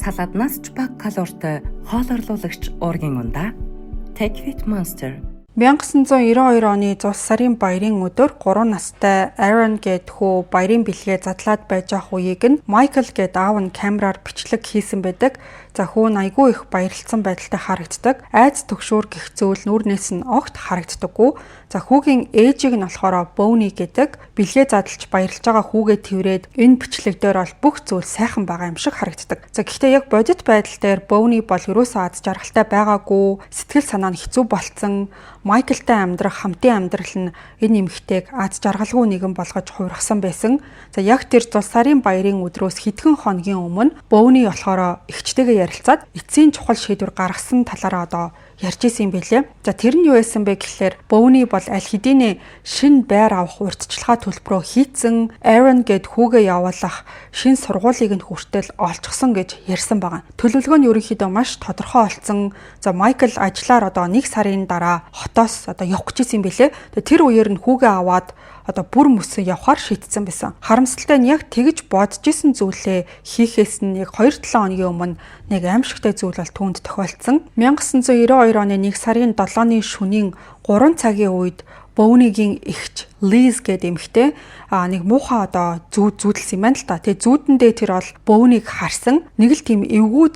салааднаас ч бага калоритой хоолорлуулагч уургийн ундаа TechFit Monster 1992 оны зус сарын баярын өдөр 3 настай Aaron гээд хүү баярын бэлгээ задлаад байж ах үеийг нь Michael гээд аав нь камераар бичлэг хийсэн байдаг. За хүү нь айгүй их баярлцсан байдалтай харагддаг. Айц төгшүүр гих зүйл нүрнээс нь огт харагддаггүй. За хүүгийн ээжийг нь болохоор Bonnie гэдэг. Бэлгээ задлж баярлж байгаа хүүгээ тэрврээд энэ бичлэг дээр бол бүх зүйл сайхан байгаа юм шиг харагддаг. За гэхдээ яг бодит байдал дээр Bonnie бол ерөөсөө аз жаргалтай байгаагүй, сэтгэл санаа нь хэцүү болцсон. Майклтай амьдрах хамтын амьдрал нь энэ эмэгтэйг аз жаргалгүй нэгэн болгож хувиргасан байсан. За яг тэр зул сарын баярын өдрөөс хэдхэн хоногийн өмнө Bonnie болохоор эгчтэйгээ ярилцаад эцсийн чухал шийдвэр гаргасан талаараа одоо ярьж исэн юм билээ. За тэр нь юу байсан бэ гэхлээр Bonnie бол аль хэдийнэ шинэ байр авах урьдчилгаа төлбөрөө хийцэн Aaron гээд хүүгээ явуулах шинэ сургуулийг нь хүртэл олчихсон гэж ярьсан байгаа. Төлөвлөгөө нь ерөнхийдөө маш тодорхой болсон. За Michael ажиллаар одоо 1 сарын дараа хотоос одоо явах гэж исэн юм билээ. Тэр үеэр нь хүүгээ аваад одоо бүр мөсөн явахаар шийдсэн байсан. Харамсалтай нь яг тэгж бодож исэн зүйлээ хийхээс нь яг 2-7 хоногийн өмнө нэг аимшигтай зүйл бол түүнд тохиолдсон. 1992 оны 1 сарын 7-ны шөнийн 3 цагийн үед Bonnie-гийн эгч Liz гэдэг эмэгтэй нэг муухай одоо зүүдэлсэн юм байна л та. Тэгээ зүүдэндээ тэр бол Bonnie-г харсан. Нэг л тийм эвгүй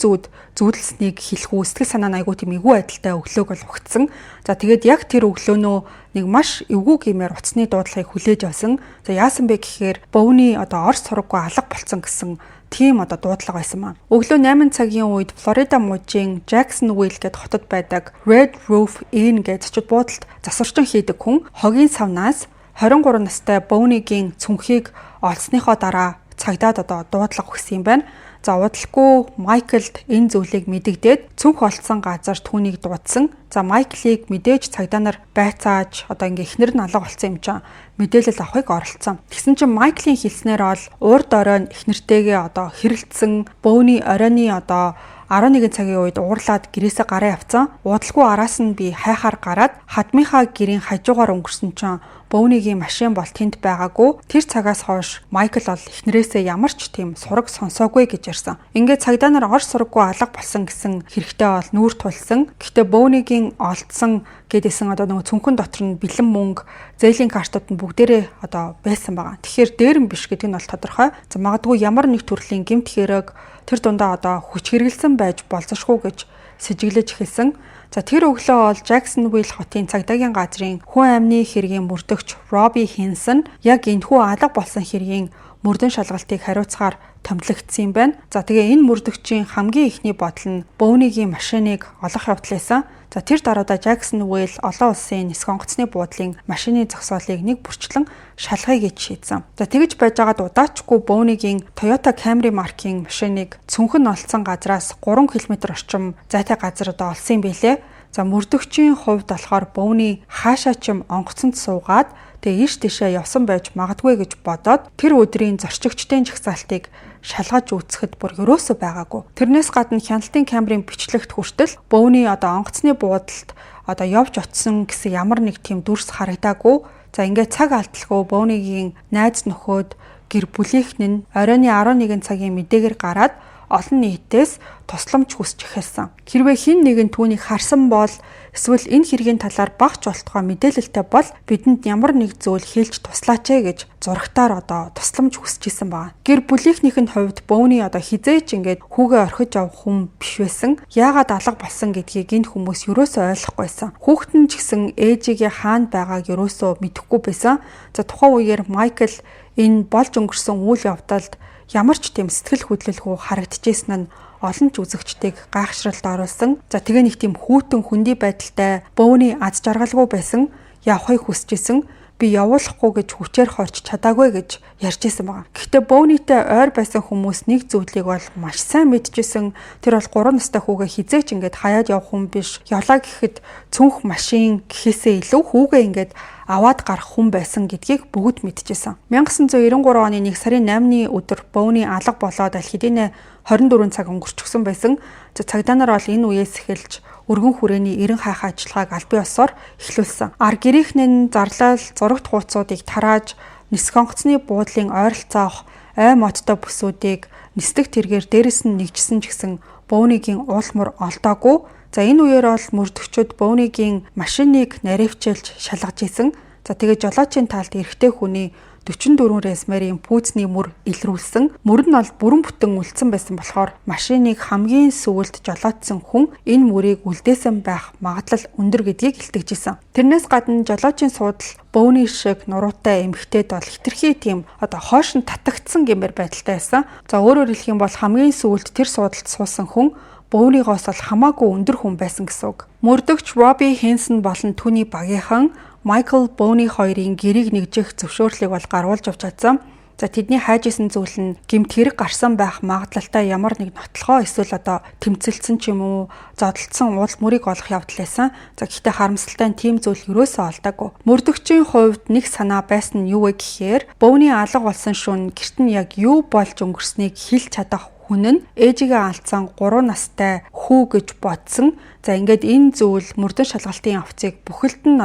зүүдэлснийг хэлэхгүй сэтгэл санаа нь айгүй тийм эвгүй байдалтай өглөөг бол ухцсан. За тэгээд яг тэр өглөөнөө нэг маш эвгүй гэмээр утасны дуудлагыг хүлээж авсан. За яасан бэ гэхээр Bonnie одоо орс сургаггүй алга болцсон гэсэн тийм одоо дуудлага байсан маа. Өглөө 8 цагийн үед Флорида мужийн Jacksonville гээд хотод байдаг Red Roof Inn гээд зочид буудалд засварчин хийдэг хүн хогийн савнаас 23 настай Bonnie-гийн цүнхийг олсныхоо дараа цагдаад одоо дуудлага өгсөн юм байна. За удалгүй Майклд энэ зүйлийг мэдэгдээд цүнх олцсон газар түүнийг дуудсан. За Майклийг мэдээж цагдаа нар байцааж одоо ингээ эхнэр нь алга болсон юм чинь мэдээлэл авахыг оролцсон. Тэгсэн чинь Майклийн хэлснээр бол урд оройн эхнэртэйгээ одоо хэрэлдсэн. Bonnie оройны одоо 11 цагийн үед уурлаад гэрээсээ гараа явцсан. Удалгүй араас нь би хайхаар гараад хадмынхаа гэрийн хажуугаар өнгөрсөн чинь Bonnie-гийн машин бол тэнд байгаагүй. Тэр цагаас хойш Michael бол эхнэрээсээ ямар ч тийм сураг сонсоогүй гэж ярьсан. Ингээд цагдаа нар ор сураггүй алга болсон гэсэн хэрэгтэй бол нүүр тулсан. Гэхдээ Bonnie-гийн олдсон гэдээсэн одоо нөгөө цүнхэн дотор нь бэлэн мөнгө, зээлийн картууд нь бүгдээрээ одоо байсан байгаа. Тэгэхээр дээрэн биш гэдэг нь бол тодорхой. За магадгүй ямар нэг төрлийн гэмт хэрэг тэр дундаа одоо хүч хэрэгэлсэн байж болзошгүй гэж сэжиглэж эхэлсэн. За тэр өглөө бол Jacksonville хотын цагдаагийн газрын хүн амны хэргийн мөрдөгч Robbie Henson яг энэхүү алга болсон хэргийн мөрдөн шалгалтыг хариуцахаар томилогдсон юм байна. За тэгээ энэ мөрдөгчийн хамгийн ихний бодол нь Bonnie-гийн машиныг олох явдал байсан. За тэр даруйда Jacksonville олон улсын нисэх онгоцны буудлын машины зогсоолыг нэг бүрчлэн шалгая гэж шийдсэн. За тэгж байжгаад удаачгүй Bonnie-гийн Toyota Camry маркийн машиныг цүнхэн олцсон газраас 3 км орчим зайтай газар одоо олсон юм билээ. За мөрдөгчийн хувьд болохоор Bonnie хаашаа ч юм онгоцонд суугаад тэгээ ийш тийшээ явсан байж магадгүй гэж бодоод тэр өдрийн зорчигчдын жагсаалтыг шалгаж үүсгэхэд бүр ерөөсөө байгаагүй. Тэрнээс гадна хяналтын камерын бичлэгт хүртэл Bonnie одоо онгоцны буудалд одоо явж очсон гэсэн ямар нэг тийм дүрс харагдаагүй. За ингээд цаг алдалгүй Bonnie-гийн найз нөхөд гэр бүлийнхэн нь оройны 11 цагийн мэдээгээр гараад олон нийтээс тусламж хүсч эхэлсэн. Хэрвээ хэн нэгэн түүнийг харсан бол эсвэл энэ хэргийн талаар багч болтгой мэдээлэлтэй бол бидэнд ямар нэг зүйл хэлж туслаач гэж зурагтаар одоо тусламж хүсэж исэн байна. Гэр бүлийнхнийхэн хувьд Bonnie одоо хизээч ингээд хүүгээ орхиж авах хүн биш байсан. Яагаад алга болсон гэдгийг энэ хүмүүс ерөөсөө ойлгохгүйсэн. Хүүхэд нь ч гэсэн ээжигээ хаана байгааг ерөөсөө мэдэхгүй байсан. За тухайн үеэр Michael энэ болж өнгөрсөн үйл явдалд ямар ч тийм сэтгэл хөдлөлгүй харагдчихсэн нь олон ч үзэгчдийг гайхшралд оруулсан. За тэгээ нэг тийм хүүтэн хүндий байдалтай Bonnie аз жаргалгүй байсан. Явахыг хүсэжсэн. Би явуулахгүй гэж хүчээр хорч чадаагүй гэж ярьж исэн байгаа. Гэхдээ Bonnie-тэй ойр байсан хүмүүс нэг зүйлийг бол маш сайн мэдчихсэн. Тэр бол 3 настай хүүгээ хизээч ингээд хаяад явах хүн биш. Явлаа гэхэд цүнх машин гэхээсээ илүү хүүгээ ингээд аваад гарах хүн байсан гэдгийг бүгд мэдчихсэн. 1993 оны 1 сарын 8-ны өдөр Bonnie алга болоод аль хэдийнэ 24 цаг өнгөрчихсөн байсан. Цагдаа нар бол энэ үеэс эхэлж өргөн хүрээний эрен хайх ажиллагааг аль бие осоор эхлүүлсэн. Ар гэрийнхэн нь зарлал зурагт хуудсуудыг тарааж, нисэх онгоцны буудлын ойролцоох ой модтой бүсүүдийг нисдэг тэргээр дээрэс нь нэгжсэн ч гэсэн Бөөнигийн уулмөр олдоогүй. За энэ үеэр бол мөрдөгчид Бөөнигийн машиныг наривчилж шалгаж исэн. За тэгээд жолоочийн талд эрэгтэй хүний 44 ресмерийн пүүцний мөр илрүүлсэн. Мөр нь бол бүрэн бүтэн үлдсэн байсан болохоор машиныг хамгийн сүүлд жолоочсон хүн энэ мөрийг үлдээсэн байх магадлал өндөр гэдгийг илтгэжсэн. Тэрнээс гадна жолоочийн суудал Бөөний шиг нуруутай эмэгтэйд бол хитрхи тийм хойш нь татагдсан гэмээр байдалтай байсан. За өөрөөр хэлэх юм бол хамгийн сүүлд тэр суудалд суусан хүн Бөөнийгоос бол хамаагүй өндөр хүн байсан гэсэн үг. Мөрдөгч Робби Хенсон болон түүний багийнхан Майкл Бөөний хоёрын гэрийг нэгжих зөвшөөрлийг бол гаргуулж авч чадсан. За тэдний хайжсэн зүйл нь гэмт хэрэг гарсан байх магадлалтай ямар нэг нотлохоо эсвэл тэмцэлсэн ч юм уу зодтолцсон уул мөрийг олох явдал байсан. За гэхдээ харамсалтай нь тийм зүйл юусоо олдоогүй. Мөрдөгчийн хувьд нэг санаа байсан нь юу вэ гэхээр Бөөний алга болсон шөнө гэрт нь яг юу болж өнгөрснийг хэлж чадах хүн нь ээжигээ алдсан 3 настай хүү гэж бодсон. За ингээд энэ зүйл мөрдөн шалгалтын авцыг бүхэлд нь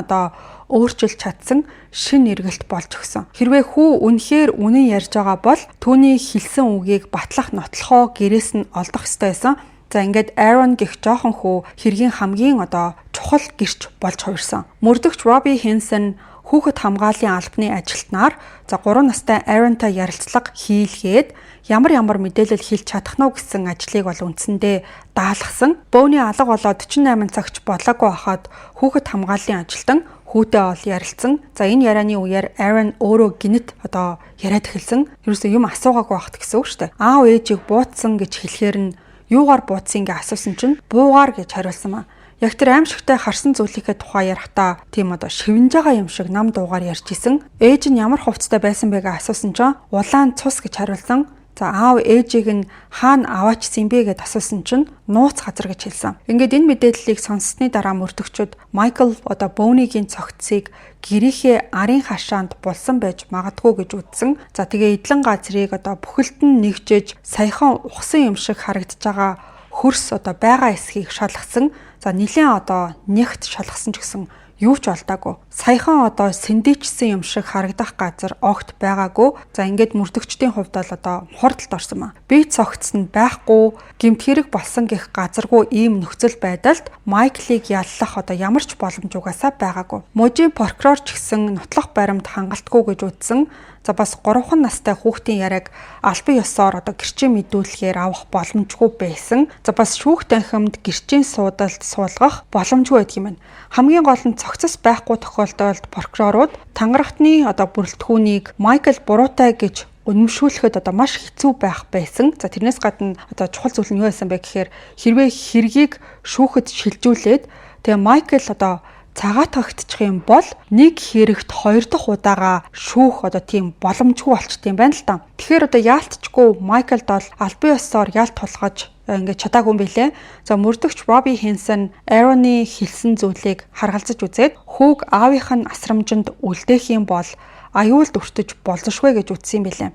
өөрчилж чадсан шин эргэлт болж өгсөн. Хэрвээ хүү үнэхээр үнэн ярьж байгаа бол түүний хэлсэн үгийг батлах нотлохоо гэрээс нь олдох ёстой байсан. За ингээд Aaron гэх жоохон хүү хэргийн хамгийн чухал гэрч болж хувирсан. Мөрдөгч Робби Хенсон хүүхэд хамгааллын албаны ажилтнаар 3 настай Aaronтай ярилцлага хийлгээд ямар мэдээлэл хэлж чадах нь гэсэн ажлыг бол үндсэндээ даалгасан. Бөөний алга болоод 48 цагч болоогүй хахад хүүхэд хамгааллын ажилтан хүүтэй ол ярилцсан. За энэ ярианы үеэр Aaron өөрөө гинэт яриад эхэлсэн. Ерөөсөө юм асуугаагүй байхт гэсэн үг шүү дээ. Аав ээжийг буутсан гэж хэлэхээр нь юугаар буутсан гэж асуусан чинь буугаар гэж хариулсан маа. Яг тэр аимшигтай харсан зүйлийнхээ тухай ярихдаа тийм шивнж байгаа юм шиг нам дуугаар ярьж исэн. Ээж нь ямар хувцастай байсан бэ гэж асуусан чинь улаан цус гэж хариулсан. За аав ээжийг нь хаана аваачсан бэ гэд асуусан чинь нууц газар гэж хэлсэн. Ингээд энэ мэдээллийг сонссны дараа мөрдөгчд Майкл Бөөнигийн цогцыг гэрийнхээ арын хашаанд булсан байж магадгүй гэж үзсэн. За тэгээ эдлэн газрыг бүхэлд нь нэгжиж саяхан ухсан юм шиг харагдаж байгаа хөрс байгаа эсхийг шалгасан. За нилээн нягт шалгасан ч гэсэн юу ч олдоогүй. Саяхан сэндээчсэн юм шиг харагдах газар огт байгаагүй. За ингээд мөрдөгчдийн хувьд бол хурдталд орсон маа. Бие цогц нь байхгүй, гэмт хэрэг болсон гэх газаргүй ийм нөхцөл байдалд Майклийг яллах ямар ч боломж угаасаа байгаагүй. Мужийн прокурор ч гэсэн нотлох баримт хангалтгүй гэж үзсэн. За бас 3 настай хүүхдийн яриаг албан ёсоор гэрчийн мэдүүлгээр авах боломжгүй байсан. За бас шүүх танхимд гэрчийн суудалд суулгах боломжгүй байдаг юм байна. Хамгийн гол нь цогцос байхгүй тохиолдолд прокурорууд тангарахтны бүрэлдэхүүнийг Майкл буруутай гэж үнэмшүүлэхэд маш хэцүү байх байсан. За тэрнээс гадна чухал зүйл нь юу байсан бэ гэхээр хэрвээ хэргийг шүүхэд шилжүүлээд тэгээ Майкл цагаатгагдчих юм бол нэг хэрэгт 2 дахь удаага шүүх тийм боломжгүй болчт юм байна л та. Тэгэхээр яалтчгүй Майклд бол албан ёсоор яалт тулгаж ингээд чадаагүй юм билээ. За мөрдөгч Робби Хенсон Aaron-ы хэлсэн зүйлийг харгалзаж үзээд хүүг аавынх нь асрамжинд үлдээх юм бол аюулд өртөж болзошгүй гэж үзсэн юм билээ.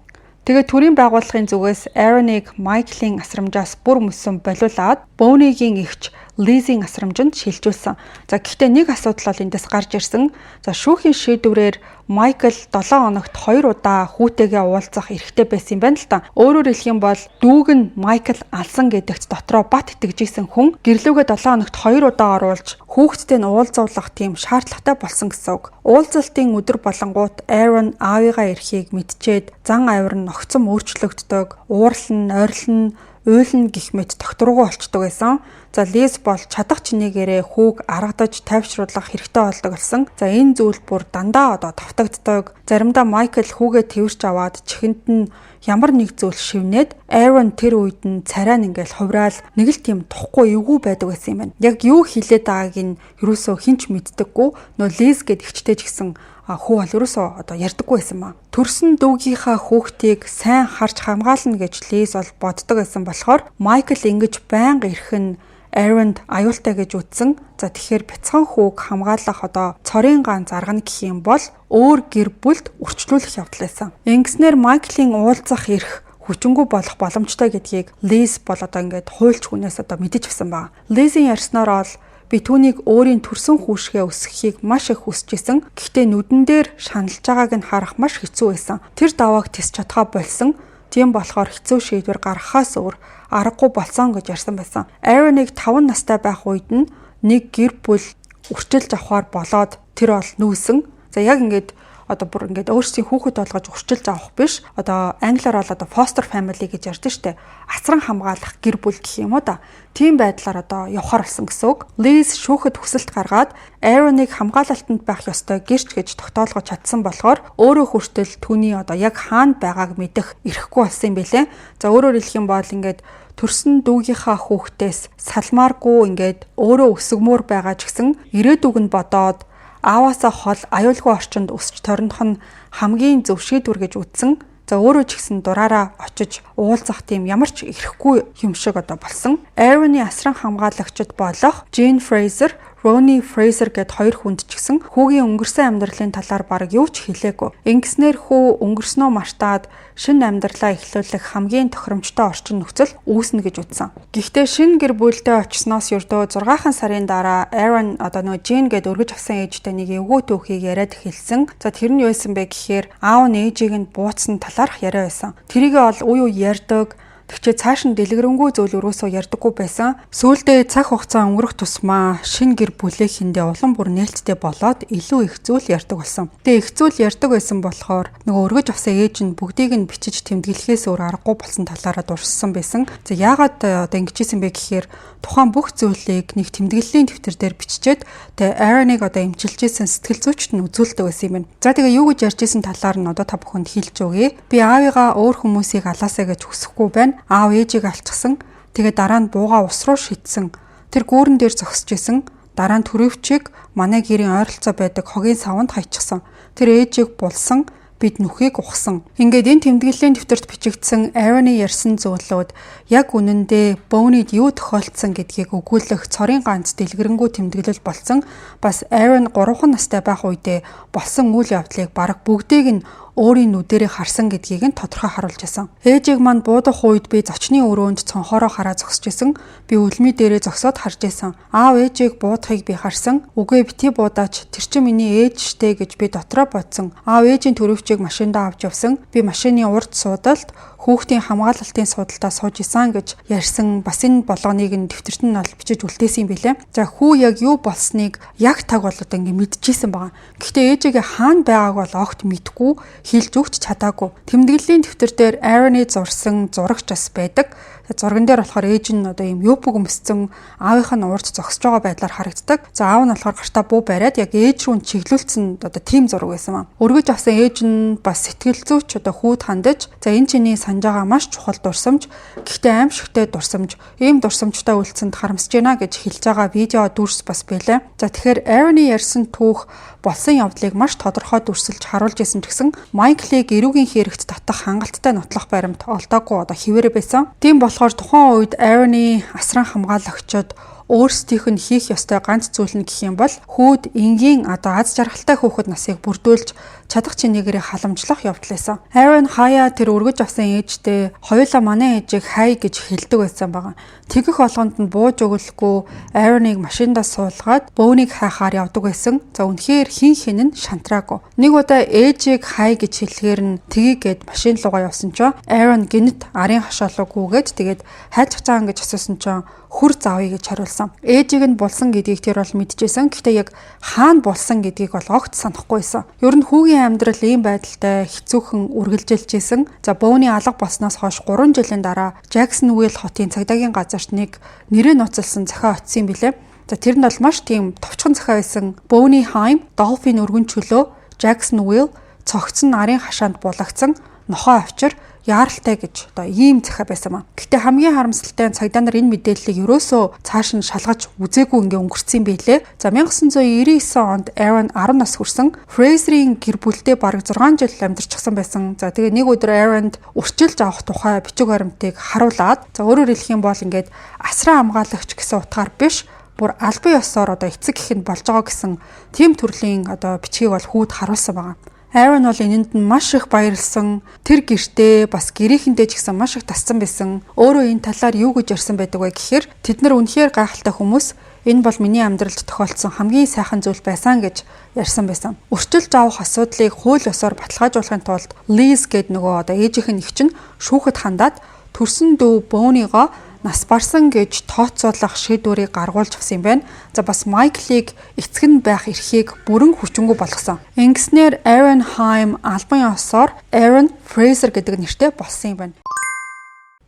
Тэгээд төрийн байгууллагын зүгээс Aaron-ыг Майклийн асрамжаас бүр мөсөн болиулаад Бөөнигийн эгч Лизийн асрамжинд шилжүүлсэн. За гэхдээ нэг асуудал бол эндээс гарч ирсэн. За шүүхийн шийдвэрээр Майкл 7 хоногт 2 удаа хүүтэйгээ уулзах эрхтэй байсан юм байна л та. Өөрөөр хэлэх юм бол дүүг нь Майкл алсан гэдэгт дотроо бат итгэжсэн хүн гэрлүүгээ 7 хоногт 2 удаа оруулж хүүхэдтэй нь уулзуулах тийм шаардлагатай болсон гэсэн үг. Уулзалтын өдөр болонгууд Aaron аавыгаа эрхийг мэдчихэд зан авир нь ногцом өөрчлөгддөг, уурлан, ойрлон, уйлна гэх мэт тогтворгүй болчдөг байсан. За Лиз бол чадах чинээгээрээ хүүг аргадаж тайвшруулах хэрэгтэй болдог болсон. За энэ зүйл бүр дандаа тавтагддаг. Заримдаа Майкл хүүгээ тэрч аваад чихэнд нь ямар нэг зүйл шивнээд Aaron тэр үед нь царай нь ингээл хувраал нэг л тийм тухгүй эвгүй байдаг байсан юм байна. Яг юу хэлээд байгааг нь юусоо хинч мэддэггүй. Нөө Лиз гэд ихчтэй ч гэсэн хүү бол ерөөсөө ярьдаггүй байсан маа. Төрсөн дүүгийнхаа хүүхдийг сайн харж хамгаална гэж Лиз бол боддог байсан болохоор Майкл ингэж байнга ирэх нь Aaron-д аюултай гэж үзсэн. За тэгэхээр бяцхан хүүг хамгаалах цорын ганц арга нь гэх юм бол өөр гэр бүлд үрчлүүлэх явдал байсан. Ингэснээр Майклийн уулзах эрх хүчингү болох боломжтой гэдгийг Лиз бол ингээд хуульч хүнээс мэдэж авсан байна. Лизийн ярьснаар бол би түүнийг өөрийн төрсөн хүүшгээ өсгөхийг маш их хүсэжсэн. Гэхдээ нүдэн дээр шаналж байгааг нь харах маш хэцүү байсан. Тэр давааг тис чадхаа болсон. Тийм болохоор хэцүү шийдвэр гаргахаас өөр аргагүй болсон гэж ярьсан байсан. Aaron-ыг 5 настай байх үед нь нэг гэр бүл үрчилж авахар болоод тэр бол нүүсэн. За яг ингээд одоо бүр ингээд өөрсдийн хүүхэд болгож урчилж авах биш. Одоо англиар бол одоо foster family гэж ярьдаг штэ. Асран хамгаалах гэр бүл гэх юм уу да. Тийм байдлаар одоо явахар болсон гэсэн үг. Liz шүүхэд хүсэлт гаргаад Aaron-ыг хамгаалалтанд байх ёстой гэрч гэж тогтоолгож чадсан болохоор өөрөө хүртэл түүний одоо яг хаана байгааг мэдэх эрхгүй болсон юм бэлээ. За өөрөөр хэлэх юм бол ингээд төрсөн дүүгийнхаа хүүхдээс салмааргүй ингээд өөрөө өсгмөр байгаа ч гэсэн ирээдүг нь бодоод ааваасаа хол аюулгүй орчинд өсч торнох нь хамгийн зөв шийдвэр гэж үзсэн. За өөрөө ч гэсэн дураараа очиж уулзах тийм ямар ч ирэхгүй юм шиг одоо болсон. Aaron-ы асран хамгаалагчид болох Jane Fraser, Ronnie Fraser гэд хоёр хүнд ч гэсэн хүүгийн өнгөрсөн амьдралын талаар бараг юу ч хэлээгүй. Ингэснээр хүү өнгөрснөө мартаад шинэ амьдралаа эхлүүлэх хамгийн тохиромжтой орчин нөхцөл үүснэ гэж үзсэн. Гэхдээ шинэ гэр бүлдээ очсноос ердөө 6 сарын дараа Aaron одоо нөгөө Jane гэд өргөж авсан ээжтэй нэг эвгүй түүхийг яриад эхэлсэн. За тэр нь юу байсан бэ гэхээр аав нь ээжийг нь бууцсан талаарх яриа байсан. Тэрийгээ бол уу ярьдаг. Тэгчээ цааш нь дэлгэрэнгүй зүйл өрөөсөө ярьдаггүй байсан. Сүүлдээ цаг хугацаа өнгөрөх тусмаа шинэ гэр бүлээхэндээ улам бүр нээлттэй болоод илүү их зүйл ярьдаг болсон. Тэгээ их зүйл ярьдаг байсан болохоор нөгөө өргөж авсан ээж нь бүгдийг нь бичиж тэмдэглэхээс өөр аргагүй болсон талаараа дурссан байсан. За яагаад одоо ингэжсэн бэ гэхээр тухайн бүх зүйлийг нэг тэмдэглэлийн дэвтэр дээр биччихэд тэгээ Aaron-ыг одоо эмчилжсэн сэтгэл зүйчт нь үзүүлдэг байсан юм байна. За тэгээ юу гэж ярьжсэн талаар нь одоо та бүхэнд хэлж өгье. Би аавыгаа өөр хүмүүсийг алаасаа гэж хүсэхгүй байна. Аав ээжийг алчсан. Тэгээ дараа нь бууга ус руу шидсэн. Тэр гүүрэн дээр зогсож исэн. Дараа нь төрөвчийг манай гэрийн ойролцоо байдаг хогийн савнд хайчихсан. Тэр ээжийг булсан. Бид нүхийг ухсан. Ингээд энэ тэмдэглэлийн дэвтэрт бичигдсэн Aaron-ы ярьсан зүйлүүд яг үнэндээ Bonnie-д юу тохиолдсон гэдгийг өгүүлэх цорын ганц дэлгэрэнгүй тэмдэглэл болсон. Бас Aaron 3 настай байх үедээ болсон үйл явдлыг бараг бүгдийг нь өөрийн нүдэрээ харсан гэдгийг нь тодорхой харуулж байсан. Ээжийг манд буудах үед би зочны өрөөнд цонхороо хараа зогсож исэн. Би үлми дээрээ зогсоод харж исэн. Аав ээжийг буудахыг би харсан. Үгүй бити буудаач тэр чинь миний ээж штэ гэж би дотроо бодсон. Аав ээжийн төрөвчийг машиндаа авч явсан. Би машины урд суудалд хүүхдийн хамгаалалтын суудалтаа сууж исэн гэж ярьсан. Бас энэ болгоныг нь дэвтэрт нь бол бичиж үлдээсэн юм билээ. За хүү яг юу болсныг яг таг бол одоо ингэ мэдчихсэн байгаа. Гэхдээ ээжигээ хаана байгааг бол огт мэдгүй хэлж өгч чадаагүй. Тэмдэглэлийн дэвтэр дээр Aaron-ы зурсан зурагч бас байдаг. Зурган дээр болохоор ээж нь одоо ийм юупг өмссөн аавынх нь урд зогсож байгаа байдлаар харагддаг. За аав нь болохоор гартаа буу бариад яг ээж рүү чиглүүлсэн одоо тийм зураг байсан маа. Өргөж авсан ээж нь бас сэтгэл зүйч одоо хүүд хандаж за энэ чиний санаж байгаа маш чухал дурсамж. Гэхдээ аимшигтэй дурсамж. Ийм дурсамжтай үйлцэнд харамсаж байна гэж хэлж байгаа видео дүрс бас байлаа. За тэгэхээр Aaron-ы ярьсан түүх болсон явдлыг маш тодорхой дүрсэлж харуулж исэн ч гэсэн Майклыг эрүүгийн хэрэгт татах хангалттай нотлох баримт олдоогүй одоо хിവэрэ байсан. Тийм болохоор тухайн үед Aaron-ы асран хамгаалагчид өөрсдийнх нь хийх ёстой ганц зүйл нь гэх юм бол хүүд энгийн одоо аз жаргалтай хүүхэд насыг бүрдүүлж чадах чинээгээр халамжлах явдал байсан. Aaron хаяа тэр өргөж авсан ээжтэй хоёулаа манай ээжийг хай гэж хэлдэг байсан байгаа. Тэгэх болгонд нь бууж өгөхгүй Aaron-ыг машиндаа суулгаад бөөнийг хайхаар явдаг байсан. За үнэхээр хин хин нь шантраагүй. Нэг удаа ээжийг хай гэж хэлэхээр нь тгийгээд машин руугаа явсан ч Aaron гинт арын хашаалуугүйгээд тэгээд хайчих цаан гэж асуусан ч хүр заавъя гэж хариулсан. Ээжийг нь булсан гэдгийг тэр бол мэдчихсэн. Гэхдээ яг хаана булсан гэдгийг бол огт санахгүй байсан. Ер нь хүүгийн амьдрал ийм байдалтай хэцүүхэн үргэлжилжсэн. За Bonnie алга болсноос хойш 3 жилийн дараа Jacksonville хотын цагдаагийн газарт нэг нэрээ нууцлсан захиа очсон юм билээ. За тэр нь бол маш тийм товчхон захиа байсан. Bonnie Haim, Dolphin өргөн чөлөө, Jacksonville цогцсон нарын хашаанд булагдсан нохой авчир яаралтай гэж одоо ийм захиа байсан маа. Гэхдээ хамгийн харамсалтай нь цагдаа нар энэ мэдээллийг ерөөсөө цааш нь шалгаж үзээгүй ингээ өнгөрцөн байлээ. За 1999 онд Aaron 10 нас хүрсэн. Fraser-ийн гэр бүлдээ бараг 6 жил амьдарчихсан байсан. За тэгээ нэг өдөр Aaron-д урчилж авах тухай бичиг баримтыг харуулад за өөрөөр хэлэх юм бол ингээд асран хамгаалагч гэсэн утгаар биш бүр албан ёсоор одоо эцэг гэхэд болж байгаа гэсэн тийм төрлийн одоо бичгийг бол хүүд харуулсан байгаа. Aaron бол энэнд нь маш их баярлсан. Тэр гэртээ бас гэрээхэндээ ч гэсэн маш их тассан байсан. Өөрөө энэ талаар юу гэж ярьсан байдаг вэ гэхээр тэд нар үнэхээр гайхалтай хүмүүс. Энэ бол миний амьдралд тохиолдсон хамгийн сайхан зүйл байсан гэж ярьсан байсан. Өрчилж авах асуудлыг хууль ёсоор баталгаажуулахын тулд Liz гээд нөгөө ээжийнх нь эгч нь шүүхэд хандаад төрсөн дүү Bonnie-го нас барсан гэж тооцоолох шийдвэрийг гаргуулж авсан юм байна. За бас Майклийг эцэг нь байх эрхийг бүрэн хүчингүй болгосон. Ингэснээр Aaron Haim албан ёсоор Aaron Fraser гэдэг нэртэй болсон юм байна.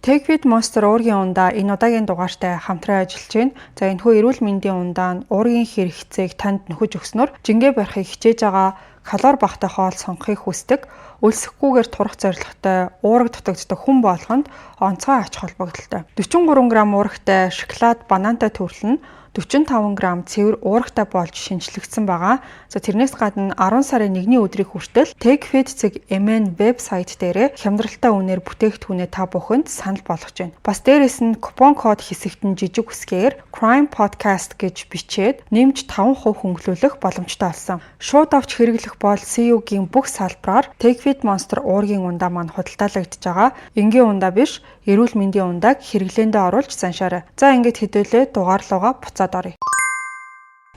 TechFit Monster уургийн ундаа энэ удаагийн дугаартай хамтран ажиллаж байна. За энэхүү эрүүл мэндийн ундаа уургийн хэрэгцээг танд нөхөж өгснөөр жингээ барихыг хичээж байгаа калори багтай хоол сонгохыг хүсдэг, өлсөхгүйгээр турах зорилготой уураг дутагддаг хүн болгонд онцгой ач холбогдолтой. 43 г уурагтай шоколад, банантай төрөл нь 45 г цэвэр уурагтай болж шинжлэгдсэн байгаа. За тэрнээс гадна 10 сарын 1-ний өдрийг хүртэл TechFit.mn вебсайт дээрээ хямдралтай үнээр бүтээгдэхүүнээ та бүхэнд санал болгож байна. Бас дээрэс нь купон код хэсэгт нь жижиг үсгээр Crime Podcast гэж бичээд нэмж 5% хөнгөлүүлэх боломжтой болсон. Шууд авч хэрэглэх бол CU-гийн бүх салбараар TechFit Monster уургийн ундаа маань худалдаалагдж байгаа. Энгийн ундаа биш, эрүүл мэндийн ундааг хэрэглээндээ оруулж заншаарай. За ингээд хэдүүлээ дугаарлууга буцаад оръё.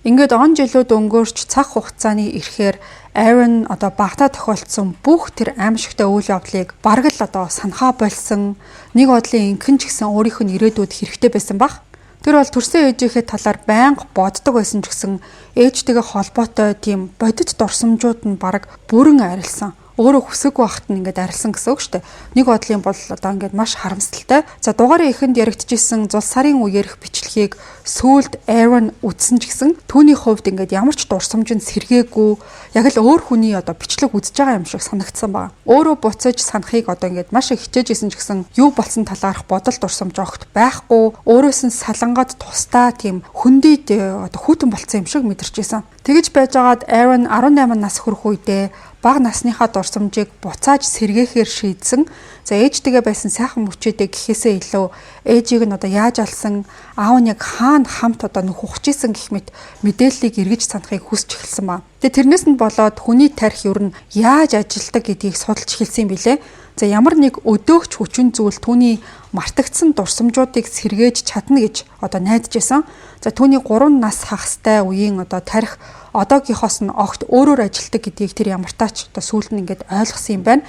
Ингээд он жилүүд өнгөрч цаг хугацааны ирэхээр Aaron багтаа тохиолдсон бүх тэр аимшигтай үйл явдлыг бараг л санахаа болсон. Нэг бодлын инхэн ч гэсэн өөрийнх нь ирээдүйд хэрэгтэй байсан баг. Тэр бол төрсөн ээжийнхээ талаар байнга боддог байсан ч гэсэн ээжтэйгээ холбоотой тийм бодит дурсамжууд нь бараг бүрэн арилсан. Өөрөө хүсэггүй байхад нь ингээд арилсан гэсэн үг шүү дээ. Нэг бодлын бол ингээд маш харамсалтай. За дугаарыг эхэнд яригдчихсэн зул сарын үеэрх бичлэгийг сүүлд Aaron үзсэн ч гэсэн түүний хувьд ингээд ямар ч дурсамж нь сэргээгүй, яг л өөр хүний бичлэг үзэж байгаа юм шиг санагдсан байна. Өөрөө буцаж санахыг ингээд маш их хичээжсэн ч гэсэн юу болсон талаарх бодол дурсамж огт байхгүй, өөрөөс нь салангад тусдаа тийм хүндийд хүүтэн болцсон юм шиг мэдэрчээсэн. Тэгэж байжгаад Aaron 18 нас хүрэх үедээ бага насныхаа дурсамжийг буцааж сэргээхээр шийдсэн. За ээжтэйгээ байсан сайхан мөчөөдөө гэхээсээ илүү ээжийг нь яаж алсан, аав нь яг хаана хамт нөхөх хүчээсэн гэх мэт мэдээллийг эргэж санахыг хүсч эхэлсэн ба. Тэгээ тэрнээс нь болоод хүний тарих ер нь яаж ажилдаг гэдгийг судалж эхэлсэн юм билээ. За ямар нэг өдөөгч хүчин зүйл түүний мартагдсан дурсамжуудыг сэргээж чадна гэж найдаж байсан. За түүний 3 нас хагастай үеийн тарих одоогийнхоос нь огт өөрөөр ажилдаг гэдгийг тэр ямартаач сүүлд нь ингээд ойлгосон юм байна.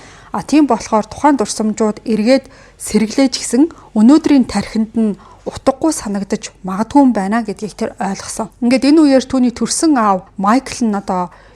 Тийм болохоор тухайн дурсамжууд эргээд сэргэлээж гисэн өнөөдрийн тархинд нь утгагүй санагдаж магадгүй юм байна гэдгийг тэр ойлгосон. Ингээд энэ үеэр түүний төрсөн аав Майкл нь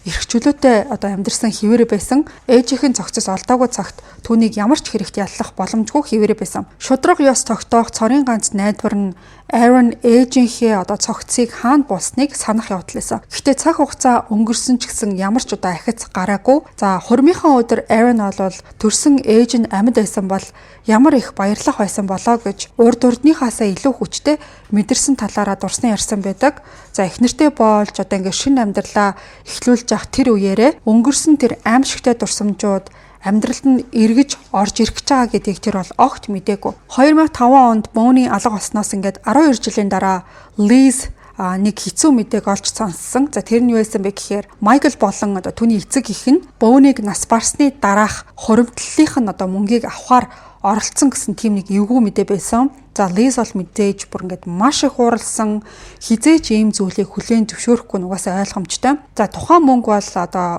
эрх чөлөөтэй амьдарсан хിവэрэ байсан. Ээжийнхэн цогцос олдоогүй цагт түүнийг ямар ч хэрэгт яллах боломжгүй хിവэрэ байсан. Шудраг ёс тогтоох цорын ганц найдвар нь Aaron ээжийнхээ цогцыг хаана буусныг санах явдал байсан. Гэхдээ цаг хугацаа өнгөрсөн ч гэсэн ямар ч ахиц гараагүй. За хурмынхан өдөр Aaron бол төрсөн ээж нь амьд байсан бол ямар их баярлах байсан болоо гэж урд урдныхаасаа илүү хүчтэй мэдэрсэн талаараа дурсан ярьсан байдаг. За эхнэртэй болж ингээд шинэ амьдралаа эхлүүлж явах тэр үеэрээ өнгөрсөн тэр аимшигтай дурсамжууд амьдралд нь эргэж орж ирэх гэж байгаа гэдгийг тэр бол огт мэдээгүй. 2005 онд Bonnie алга болсноос ингээд 12 жилийн дараа Liz нэг хэцүү мэдээг олж сонссон. За тэр нь юу байсан бэ гэхээр Michael болон түүний эцэг эх нь Bonnie-г нас барсны дараах хуримтлалынх нь мөнгийг авахар оролцсон гэсэн тийм нэг эвгүй мэдээ байсан. За Liz бол мэдээж бүр ингээд маш их ууралсан, хизээч ийм зүйлийг хүлээн зөвшөөрөхгүй нугасаа ойлгомжтой. За тухайн мөнгө бол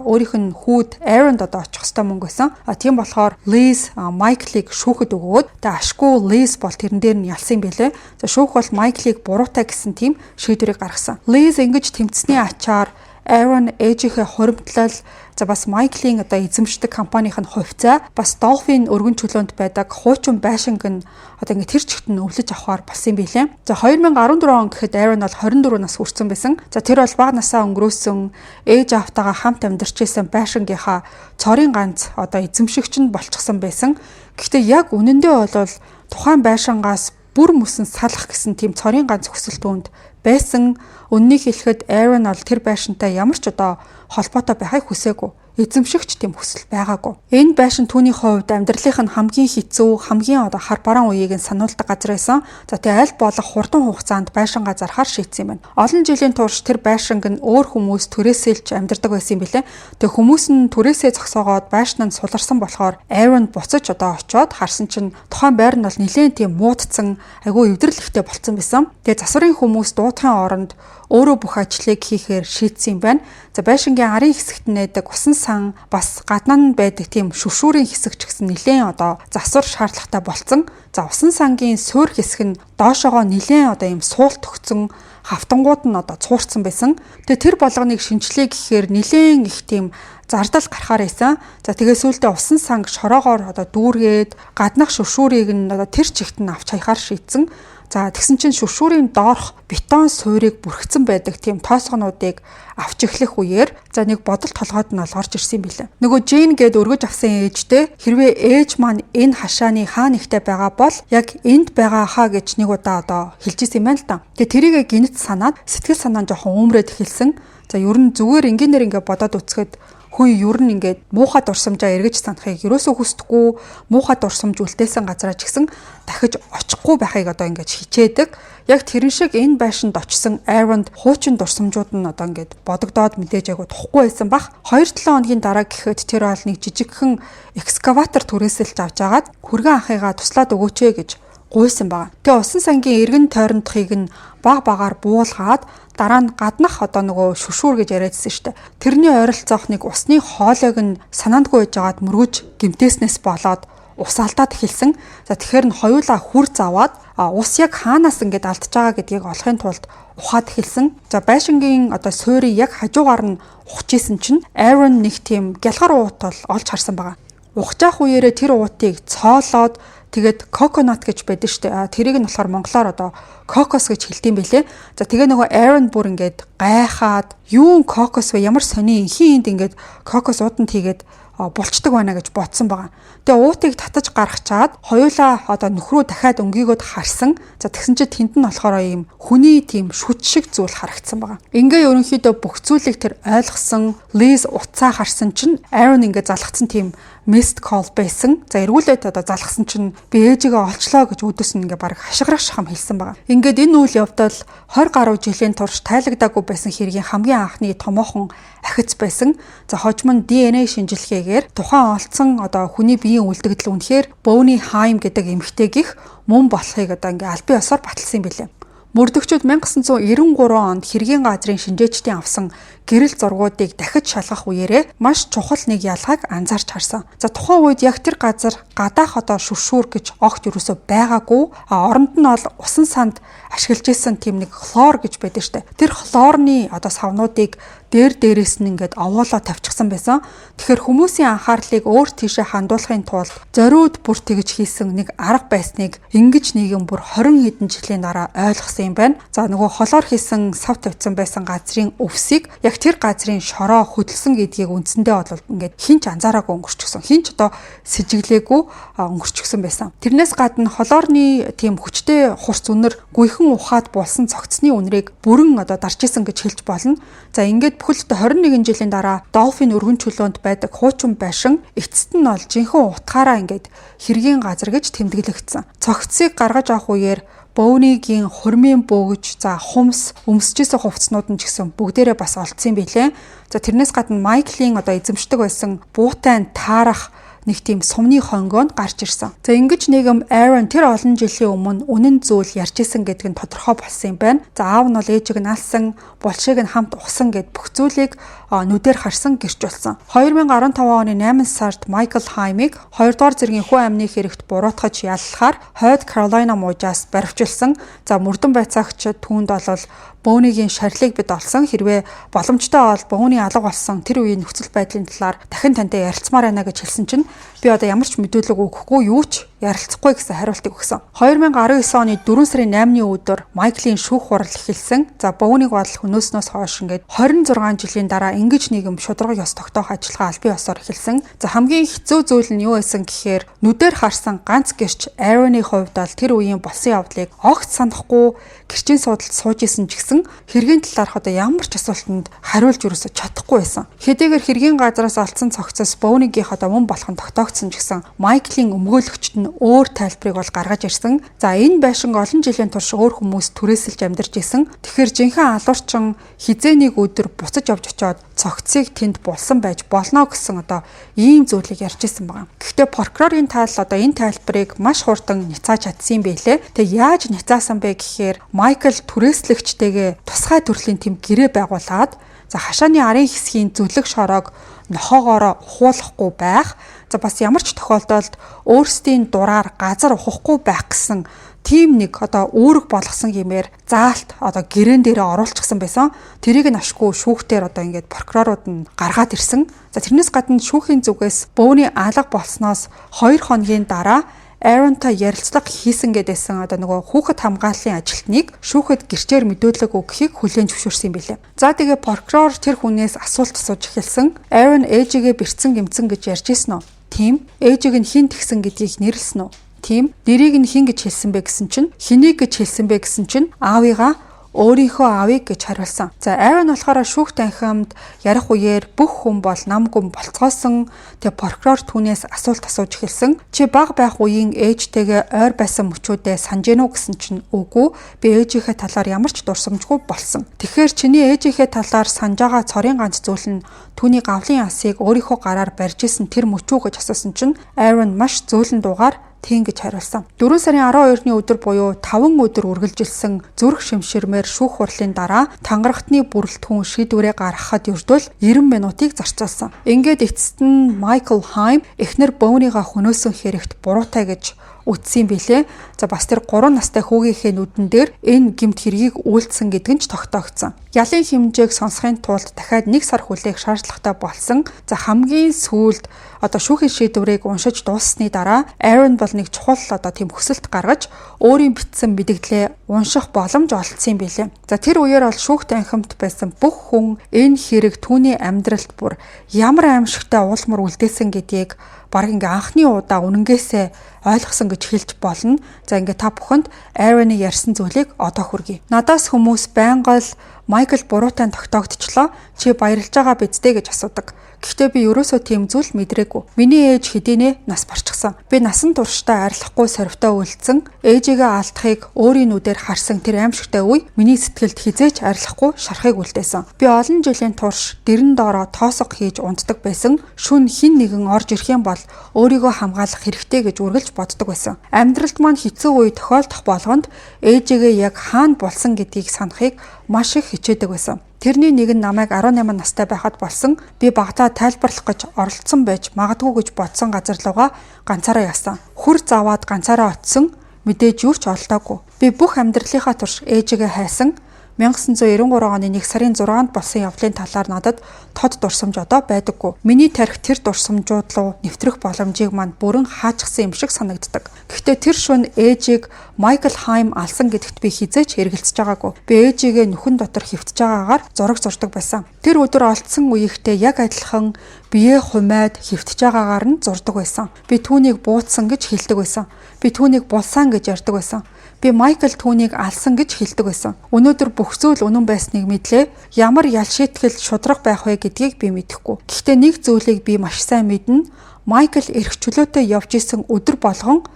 өөрийнх нь хүүд Aaron-д очих хэвээр мөнгө байсан. Тийм болохоор Liz Michael-ыг шүүхэд өгөөд ашгүй Liz бол тэрэн дээр нь ялсан юм бэлээ. За шүүх бол Michael-ыг буруутай гэсэн тийм шийдвэрийг гаргасан. Liz ингэж тэмцсэний ачаар Aaron ээжийнхээ хуримтлал, за бас Michael-ийн эзэмшдэг компанийн хувьцаа, бас Dolphin өргөн чөлөөнд байдаг хуучин байшинг нь ингээд тэр чигт нь өвлөж авахар болсон юм билээ. За 2014 он гэхэд Aaron бол 24 нас хүрсэн байсан. За тэр бол бага насаа өнгөрөөсөн ээж аавтайгаа хамт амьдарч байсан байшингийнхаа цорын ганц эзэмшигч нь болчихсон байсан. Гэхдээ яг үнэндээ бол тухайн байшингаас бүр мөсөн салах гэсэн тийм цорын ганц хүсэл түүнд байсан. Үннийг хэлэхэд Aaron бол тэр байшинтай ямар ч холбоотой байхыг хүсээгүй. эзэмшигч тийм хүсэл байгаагүй. Энэ байшин түүний хувьд амьдралынх нь хамгийн хэцүү, хамгийн хар бараан үеийг нь сануулдаг газар байсан. За тэгээ аль болох хурдан хугацаанд байшингаа зархаар шийдсэн юм байна. Олон жилийн турш тэр байшинг нь өөр хүмүүс түрээсэлж амьдардаг байсан юм билээ. Тэгээ хүмүүс нь түрээсээ зогсоогоод байшин нь суларсан болохоор Aaron буцаж очиод харсан чинь тухайн байр нь бол нэлээд тийм муудсан, айгүй эвдэрлэгтэй болцсон байсан. Тэгээ засварын хүмүүс дуутахын оронд өөрөө бүх ажлыг хийхээр шийдсэн юм байна. За байшингийн арын хэсэгт найдаг усан сан бас гаднаа нь байдаг тийм шүвшүүрийн хэсэг ч гэсэн нэлээд засвар шаардлагатай болцсон. За усан сангийн суур хэсэг нь доошоогоо нэлээд ийм суулт өгцөн хавтангууд нь цуурцсан байсан. Тэгээ тэр болгоныг шинжлэе гэхээр нэлээд их тийм зардал гарахаар байсан. За тэгээ сүүлдээ усан санг шороогоор дүүргээд гаднах шүвшүүрийг нь тэр чигт нь авч хаяхаар шийдсэн. За тэгсэн чинь шүвшүүрийн доорх бетон суурийг бүрхсэн байдаг тийм тоосгонуудыг авч эхлэх үеэр за нэг бодолт толгойд нь орж ирсэн юм билээ. Нөгөө Жин гээд өргөж авсан ээжтэй хэрвээ ээж маань энэ хашааны хаа нэгтэй байгаа бол яг энд байгаа хаа гэж нэг удаа хэлж ирсэн юм байна л да. Тэгээ тэрийг гинэт санаад сэтгэл санаа нь жоохон өмрөөд эхэлсэн. За ер нь зүгээр энгийнээр ингээд бодоод үцхэд хүн ер нь ингээд муухай дурсамжаа эргэж санахыг ерөөсөө хүсдэггүй, муухай дурсамж үлдээсэн газараа ч гэсэн дахиж очихгүй байхыг ингээд хичээдэг. Яг тэрэн шиг энэ байшинд очисон Aaron-д хуучин дурсамжууд нь ингээд бодогдоод мэдээж айгу тухгүй байсан бах. 2-7 хоногийн дараа гэхэд тэр бол нэг жижигхэн экскаватор түрээсэлж авч агаад хүргэн анхыгаа туслаад өгөөч гэж гуйсан байгаа. Тэгээ усан сангийн эргэн тойрондохыг нь багаар буулгаад дараа нь гаднах нөгөө шүшүүр гэж яриадсэн шүү дээ. Тэрний ойролцоох нэг усны хоолойг нь санаандгүй байжгаад мөргөж гимтээснээс болоод ус алдаад эхэлсэн. За тэгэхээр нь хоёулаа хүр заваад ус яг хаанаас ингээд алдж байгаа гэдгийг олохын тулд ухаад эхэлсэн. За байшингийн суурийг яг хажуугаар нь ухаж исэн чинь Aaron нэг тийм гялгар уут бол олж харсан байгаа. Ухаж явах үеэрээ тэр уутыг цоолоод тэгээд coconut гэж байдаг шүү дээ. Тэрийг нь болохоор монголоор кокос гэж хэлдэм байлээ. За тэгээ нөгөө Aaron бүр ингээд гайхаад юун кокос вэ? Ямар сони инхийн энд ингээд кокос ууданд хийгээд булчдаг байна гэж бодсон байгаа. Тэгээ уутыг татаж гаргачаад хоёулаа нөхрөө дахиад өнгийгөөд харсан. За тэгсэн чинь тэнд нь болохоор ийм хүний тийм шүт шиг зүйл харагдсан байгаа. Ингээ ерөнхийдөө бүх зүйлийг тэр ойлгосон. Liz уцаа харсан чинь Aaron ингээ залгацсан тийм missed call байсан. За эргүүлээд залгасан чинь би ээжигээ олчлоо гэж өдөөс нь ингээ баг хашгирах шахам хэлсэн байгаа. Ингээд энэ үйл явдал 20 гаруй жилийн турш тайлагдаагүй байсан хэргийн хамгийн анхны томоохон ахиц байсан. За хожим нь DNA шинжилгээгээр тухайн олцсон хүний биеийн үлдэгдэл үнэхээр Bonnie Haim гэдэг эмэгтэйгийнх мөн болохыг ингээ албан ёсоор баталсан юм билээ. Мөрдөгчүүд 1993 онд хэргийн газрын шинжээчдийн авсан гэрэл зургуудыг дахиж шалгах үеэрээ маш чухал нэг ялгааг анзаарч харсан. За тухайн үед яг тэр газар гадаах шүршүүр гэж огт юусоо байгаагүй. Оронд нь бол усан санд ашиглаж исэн тийм нэг хлор гэж байдаг штэ. Тэр хлорны савнуудыг дээрээс нь ингээд овоолоо тавьчихсан байсан. Тэгэхээр хүмүүсийн анхаарлыг өөр тийшээ хандуулахын тулд зориуд бүр тэгж хийсэн нэг арга байсныг ингэж нийгэм бүр 20 хэдэн жилийн дараа ойлгосон юм байна. За нөгөө холоор хийсэн сав тавьсан байсан газрын өвсийг яг тэр газрын шороо хөдөлсөн гэдгийг үндсэндээ бол ингээд хинч анзаараагүй өнгөрчихсөн. Хинч сэжиглээгүй өнгөрчихсөн байсан. Тэрнээс гадна холоорны тийм хүчтэй хурц үнэр гүйхэн ухаад болсон цогцсны үнрийг бүрэн дарж исэн гэж хэлж болно. За ингээд бүхэл 21 жилийн дараа Dolphin өргөн чөлөөнд байдаг хуучин байшин эцэст нь бол жинхэнэ утгаараа ингээд хэргийн газар гэж тэмдэглэгдсэн. Цогцсыг гаргаж авах үеэр Bonnie-гийн хурмын бөөгж, за хумс, өмсөжсэн хувцснууд нь ч гэсэн бүгдээрээ бас олдсон юм билээ. За тэрнээс гадна Майклийн эзэмшдэг байсан буутай таарах нэг тийм сумны хонгоонд гарч ирсэн. За ингэж нийгэм Aaron тэр олон жилийн өмнө үнэн зүйл ярьж исэн гэдэг нь тодорхой болсон юм байна. За аав нь бол ээжийг нь алсан, булшиг нь хамт ухсан гэд бүх зүйлийг нүдээр харсан гэрч болсон. 2015 оны 8 сард Michael Haim-ыг 2 дугаар зэргийн хүн амны хэрэгт буруутгаж яллахаар хойд Carolina мужаас баривчилсан. За мөрдөн байцаагч түүнд бол Bonnie-гийн шарилыг бид олсон. Хэрвээ боломжтой бол Bonnie алга болсон тэр үеийн нөхцөл байдлын талаар дахин тантай ярилцмаар байна гэж хэлсэн чинь би ямар ч мэдүүлэг өгөхгүй юу ч ярилцахгүй гэсэн хариултыг өгсөн. 2019 оны 4 сарын 8-ны өдөр Майклийн шүүх хурал эхэлсэн. За Бөүнийг бол хөнөөснөөс хойш ингээд 26 жилийн дараа ингэж нийгэм шударга ёс тогтоох ажиллагаа албан ёсоор эхэлсэн. За хамгийн хэцүү зүйл нь юу байсан гэхээр нүдээр харсан ганц гэрч Aaron-ы хувьд бол тэр үеийн болсон явдлыг огт санахгүй гэрчийн суудалд сууж исэн ч гэсэн хэргийн талаарх одоо ямар ч асуултанд хариулж өрөөсө чадахгүй байсан. Хэдийгээр хэргийн газараас олдсон цогцос Бөүнигийнх одоо мөн болох нь тогтоогдсон ч гэсэн Майклийн өмгөөлөгчд нь өөр тайлбарыг бол гаргаж ирсэн. За энэ байшинг олон жилийн турш өөр хүмүүс түрээсэлж амьдарч исэн. Тэгэхээр жинхэнэ алуурчин хизээнийг өдөр буцаж явж очиод цогцыг тэнд булсан байж болно гэсэн одоо ийм зүйлийг ярьж исэн байна. Гэхдээ прокурорын таал одоо энэ тайлбарыг маш хурдан няцааж чадсан юм байлээ. Тэгээ яаж няцаасан бэ гэхээр Майкл түрээслэгчтэйгээ тусгай төрлийн тэм гэрээ байгуулад за хашааны арын хэсгийн зүлэг шороог нохоогоороо ухуулахгүй байх. За бас ямар ч тохиолдолд өөрсдийн дураар газар ухахгүй байх гэсэн тийм нэг одоо үүрэг болгосон гэмээр заалт одоо гэрээн дээрээ оруулчихсан байсан. Тэрийг нь ашгүй шүүхтэр одоо ингээд прокурорууд нь гаргаад ирсэн. За тэрнээс гадна шүүхийн зүгээс Бөүний алга болсноос 2 хоногийн дараа Aaron-тай ярилцлага хийсэн гэдээсэн одоо нөгөө хүүхэд хамгааллын ажилтныг шүүхэд гэрчээр мэдүүлэг өгөхийг хүлээн зөвшөөрсөн юм билээ. За тэгээ прокурор тэр хүнээс асуулт асууж эхэлсэн. Aaron ээжигээ бэрцэн гэмцэн гэж ярьж ирсэн үү? Тийм. Ээжиг нь хэн тэгсэн гэдгийг нэрлсэн үү? Тийм. Дэрийг нь хэн гэж хэлсэн бэ гэсэн чинь, хэнийг гэж хэлсэн бэ гэсэн чинь аавыгаа өөрийнхөө аавыг гэж хариулсан. За Aaron болохоор шүүх танхимд ярих үеэр бүх хүн бол намгүй болцгоосон. Тэгээ прокурор түүнээс асуулт асууж эхэлсэн. Чи баг байх үеийн ээжтэйгээ ойр байсан мөчүүдээ санаж гэнэ үү гэсэн чинь үгүй. Би ээжийнхээ талаар ямар ч дурсамжгүй болсон. Тэгэхээр чиний ээжийнхээ талаар санаж байгаа цорын ганц зүйл нь түүний гавлын асыг өөрийнхөө гараар барьж исэн тэр мөчүү гэж асуусан чинь Aaron маш зөөлөн дуугаар тийм гэж хариулсан. 4 сарын 12-ны өдөр буюу 5 өдөр үргэлжилсэн зүрх шимширмээр шүүх хурлын дараа тангарагтны бүрэлдэхүүн шийдвэрээ гаргахад ердөө 90 минутыг зарцуулсан. Ингээд эцэст нь Майкл Хайм эхнэр Бөүнийга хөнөөсөн хэрэгт буруутай гэж үтсэн билээ. За бас тэр 3 настай хүүгийнхээ нүдэн дээр энэ гэмт хэргийг үйлдсэн гэдэг нь ч тогтоогдсон. Ялын хэмжээг сонсохын тулд дахиад 1 сар хүлээх шаардлагатай болсон. За хамгийн сүүлд одоо шүүхийн шийдвэрийг уншиж дууссаны дараа Aaron бол нэг чухал одоо тийм хүсэлт гаргаж өөрийн бичсэн мэдээлэлээ унших боломж олгосон юм билээ. За тэр үеэр бол шүүх танхимд байсан бүх хүн энэ хэрэг түүний амьдралд бүр ямар аимшигтай уулмар үлдээсэн гэдгийг баг ингээ анхны удаа үнэнгээсээ ойлгосон гэж хэлж болно. За ингээ та бүхэнд Aaron-ы ярьсан зүйлийг одоо хүргэе. Надаас хүмүүс байнга л Майкл буруутай тогтоогдчихлоо. Чи баярлж байгаа бидтэй гэж асуудаг. Гэхдээ би ерөөсөө тийм зүйл мэдрээгүй. Миний ээж хэдийнэ нас барчихсан. Би насан туршдаа арилахгүй сорвтой үлдсэн. Ээжигээ алдахыг өөрийн нүдээр харсан тэр аимшигтай үе миний сэтгэлд хизээч арилахгүй шарахыг үлдээсэн. Би олон жилийн турш дэрэн доороо тоосго хийж унтдаг байсан. Шүн хин нэгэн орж ирэх юм бол өөрийгөө хамгаалах хэрэгтэй гэж үргэлж боддог байсан. Амьдралд маань хэцүү үе тохиолдох болгонд ээжигээ яг хаана болсон гэдгийг санахыг маш их хичээдэг байсан. Тэрний нэг нь намайг 18 настай байхад болсон. Би багтаа тайлбарлах гэж оролцсон байж магадгүй гэж бодсон газар руугаа ганцаараа явсан. Хүр заваад ганцаараа очисон. Мэдээж юу ч олдоогүй. Би бүх амьдралынхаа турш ээжигээ хайсан. 1993 оны 1 сарын 6-нд болсон явдлын талаар надад тод дурсамж одоо байдаггүй. Миний тарих тэр дурсамжууд руу нэвтрэх боломжийг манд бүрэн хаачихсан юм шиг санагддаг. Гэхдээ тэр шөнө ээжийг Майкл Хайм алсан гэдэгт би хизээч эргэлзэж байгаагүй. Би ээжигээ нүхэн дотор хөвтөж байгаагаар зураг зурдаг байсан. Тэр өдөр олдсон үеийнхтэй яг адилхан бие хумайд хөвтөж байгаагаар нь зурдаг байсан. Би түүнийг буутсан гэж хэлдэг байсан. Би түүнийг булсан гэж ярьдаг байсан. Би Майкл түүнийг алсан гэж хэлдэг байсан. Өнөөдөр бүх зүйл үнэн байсныг мэдлээ. Ямар ял шийтгэл шудраг байх вэ гэдгийг би мэдэхгүй. Гэхдээ нэг зүйлийг би маш сайн мэднэ. Майкл эрх чөлөөтэй явж исэн өдөр болгон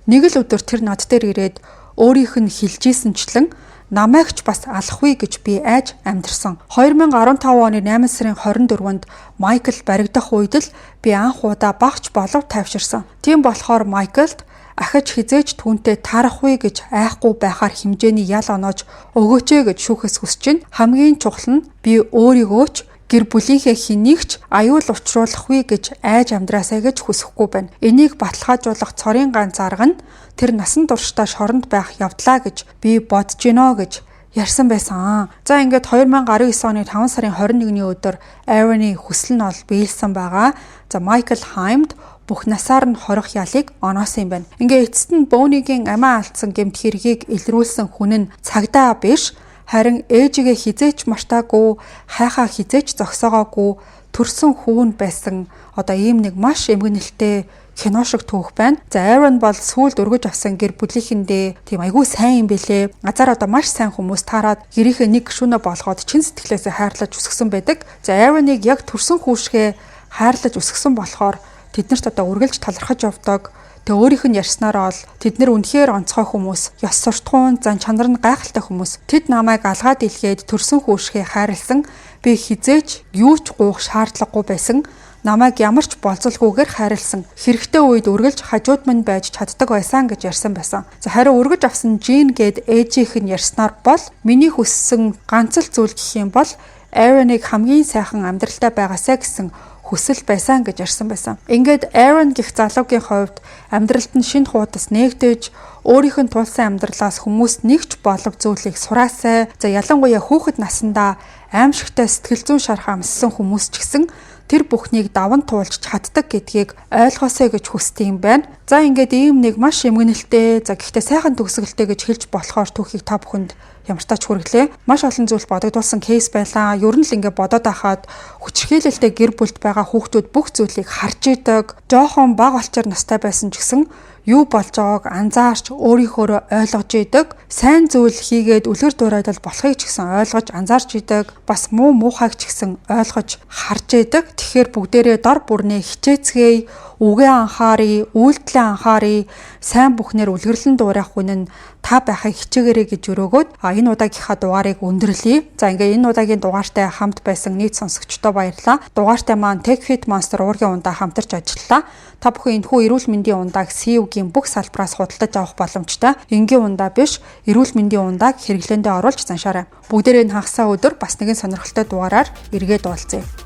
нэг л өдөр тэр над дээр ирээд өөрийнх нь хэлж ийсэнчлэн намайгч бас алахгүй гэж би айж амьдэрсэн. 2015 оны 8 сарын 24-нд Майкл баригдах үед л би анх удаа багч болов тайвширсан. Тийм болохоор Майклд ахиж хизээж түүнтэй таарахгүй гэж айхгүй байхаар хэмжээний ял оноож өгөөч гэж шүүхээс хүсэж чинь хамгийн чухал нь би өөрийгөө ч гэр бүлийнхээ хэнийгч аюул учруулахгүй гэж айж амьдраасаа гэж хүсэхгүй байна. Энийг баталгаажуулах цорын ганц арга нь тэр насан туршдаа шоронд байх явдлаа гэж би бодож гинөө гэж ярьсан байсан. За ингээд 2019 оны 5 сарын 21-ний өдөр Aaron-ы хүсэл нь бол биелсэн байгаа. За Майкл Хаймд бүх насаар нь хорих ялыг оноосон юм байна. Ингээ эцэст нь Бөөнигийн амиа алдсан гэмт хэргийг илрүүлсэн хүн нь цагдаа биш, харин ээжигээ хизээч мартаагүй, хайхаа хизээч зогсоогоогүй төрсөн хүүн байсан. Одоо ийм нэг маш эмгэнэлтэй кино шиг түүх байна. За Aaron бол сүүлд өргөж авсан гэр бүлийнхэндээ тийм айгүй сайн юм бэлээ. Газар одоо маш сайн хүмүүс таарад гэрийнхээ нэг гишүүнэ болгоод чин сэтгэлээсээ хайрлаж өсгсөн байдаг. За Aaron-ыг яг төрсөн хүүшгээ хайрлаж өсгсөн болохоор тэднэрт одоо үргэлж талархаж явдаг. Тэгээ өөрийнх нь ярьснараа бол тэд нар үнэхээр онцгой хүмүүс, ёс суртахуун, зан чанар нь гайхалтай хүмүүс. Тэд намайг алгаад илгээд төрсөн хүүшгээ хайрлсан. Би хизээч юу ч гуух шаардлагагүй байсан. Намайг ямар ч болцолгүйгээр хайрлсан. Хэрэгтэй үед үргэлж хажууд минь байж чаддаг байсан гэж ярьсан байсан. За харин өргөж авсан Jean гээд ээжийнх нь ярьснаар бол миний хүссэн ганц л зүйл гэх юм бол Aaron-ыг хамгийн сайхан амьдралтай байгаасаа гэсэн хүсэл байсан гэж ярьсан байсан. Ингээд Aaron гих залуугийн хувьд амьдралд нь шинэ хуудас нээгдэж өөрийнх нь тулсан амьдралаас хүмүүст нэгч болов зүйлийг сураасай. За ялангуяа хүүхэд насндаа аимшигтай сэтгэл зүйн шарх амссан хүмүүс ч гэсэн тэр бүхнийг даван туулж чаддаг гэдгийг ойлгоосэй гэж хүсдэг юм байна. За ингээд ийм нэг маш эмгэнэлтэй, за гэхдээ сайхан төгсгөлтэй гэж хэлж болохоор түүхийг та бүхэнд ямар ч тач хүргэлээ. Маш олон зүйл бодогдуулсан кейс байлаа. Ер нь л ингээд бодоод байхад хүчирхийлэлтэй гэр бүлд байгаа хүүхдүүд бүх зүйлийг харж идэг. Жохон бага олчир настай байсан ч гэсэн юу болж байгааг анзаарч өөрийнхөө ойлгож идэг. Сайн зүйл хийгээд үлгэр дуурайл болохыг ч гэсэн ойлгож анзаарч идэг. Бас муу муухайг ч гэсэн ойлгож харж идэг. Тэгэхээр бүгдээрээ дор бүрнээ хичээцгээе, үгээ анхаарий, үйлдэлээ анхаарий. Сайн бүхнээр үлгэрлэн дуурайх хүн нь та байхыг хичээгээрэй гэж өрөөгөөд энэ удаагийнхаа дугаарыг өндөрлөе. За ингээ энэ удаагийн дугаартай хамт байсан нийт сонсогчдоо баярлалаа. Дугаартай маань TechFit Monster уургийн ундаа хамтарч ажиллалаа. Та бүхэн энэхүү эрүүл мэндийн ундааг CU-гийн бүх салбараас худалдаж авах боломжтой. Энгийн ундаа биш, эрүүл мэндийн ундааг хэрэглээндээ оруулж заншаарай. Бүгдээрээ хагасаа өдөр бас нэгэн сонирхолтой дугаараар эргээд уулзъя.